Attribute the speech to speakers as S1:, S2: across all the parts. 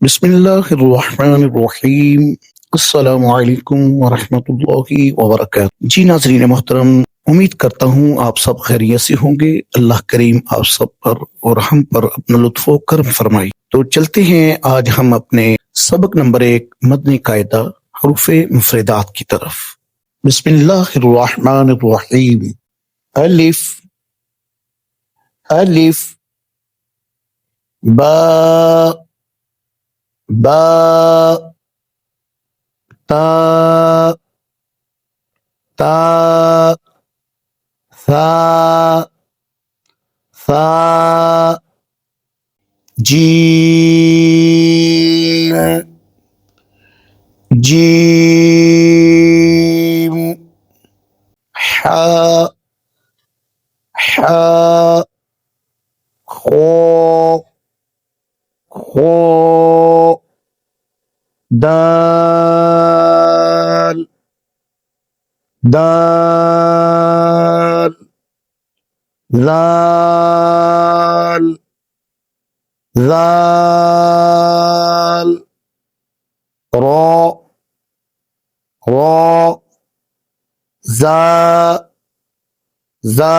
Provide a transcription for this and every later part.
S1: बिस्मिल्लाहिर्रहमानिर्रहीम। अस्सलामु अलैकुम वरहमतुल्लाहि वबरकातुहू। जी नाज़रीन मोहतरम, उम्मीद करता हूँ आप सब खैरियत से होंगे। अल्लाह करीम आप सब पर और हम पर अपना लुत्फ़ व करम फरमाए। तो चलते हैं आज हम अपने सबक नंबर 1 मदनी कायदा हरूफ़े मुफ़रदात की तरफ। बिस्मिल्लाहिर्रहमानिर्रहीम। अलिफ अलिफ बा बा ता ता सा सा जीम जीम हा हा खो खो दाल दाल लाल लाल रो रो जा जा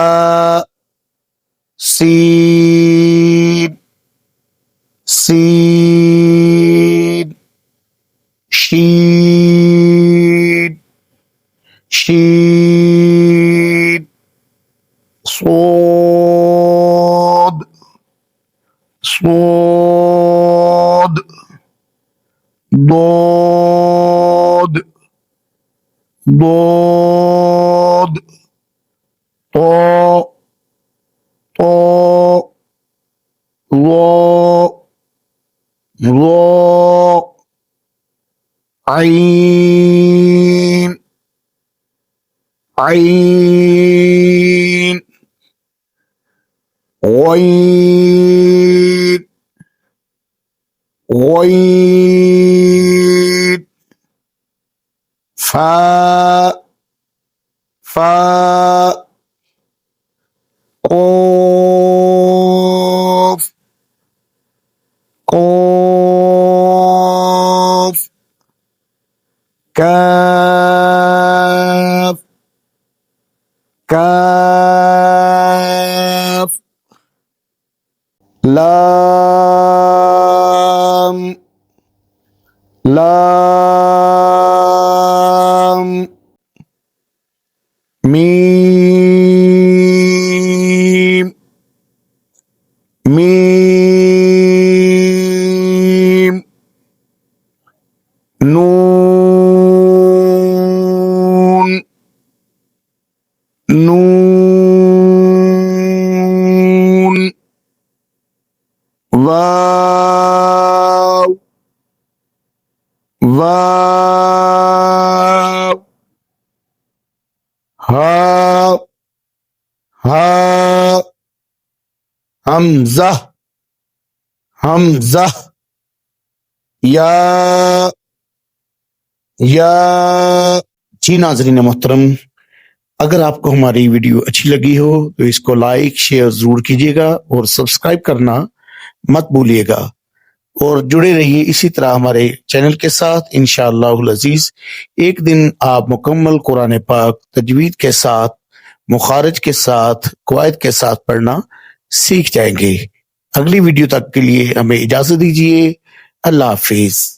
S1: सीन सीन शीन शीन صاد صاد ضاد ضاد طاء طاء ظاء ظاء عين عين غين غين فاء فاء قاف قاف كاف كاف لام لام ميم ميم نون نون واو واو ها ها हमजा हमजा या या। जी नाज़रीन मोहतरम, अगर आपको हमारी वीडियो अच्छी लगी हो तो इसको लाइक शेयर जरूर कीजिएगा और सब्सक्राइब करना मत भूलिएगा और जुड़े रहिए इसी तरह हमारे चैनल के साथ। इंशाअल्लाहुल अज़ीज़ एक दिन आप मुकम्मल कुरान पाक तजवीद के साथ, मुखारज के साथ, कवायद के साथ पढ़ना सीख जाएंगे। अगली वीडियो तक के लिए हमें इजाजत दीजिए। अल्लाह हाफिज।